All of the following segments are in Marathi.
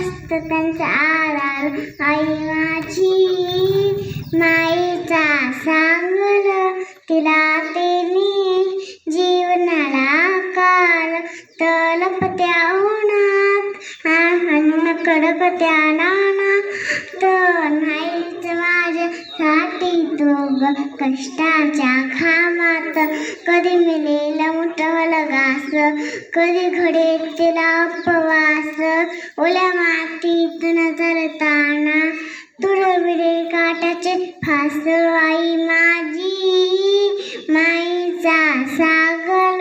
असत त्यांचा आधार आई माझी माईचा सांगल तिला तेने जीवनाला काल तलपत्या उन्हात आहान कडकत्या नानात नाहीच माझ्यासाठी तो कष्टाच्या घामात कधी मिळेल उठवलं घास कधी घडेल तिला उपवास ओल्या मातीतून चालताना तुडविडे काट्याचे फास आई माझी माईचा सागल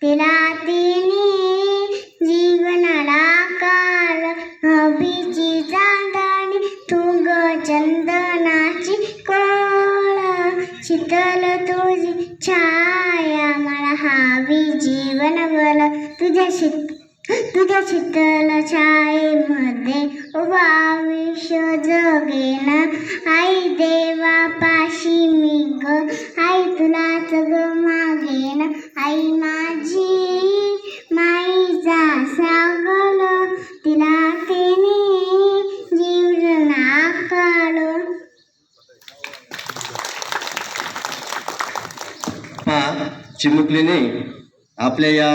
तिला तिने जीवनाला काल हबीची चांदणी तुंग चंदनाची कोळ शीतल तुझी छाया मला हवी जीवनभर तुझ्या शीतल छायेमध्ये उभा आयुष्य जगेन आई देवापाशी मी ग आई तुलाच ग मागेन आई माझी माईचा सागल तिला तेने जीवना काळ. चिमुकलीने आपल्या या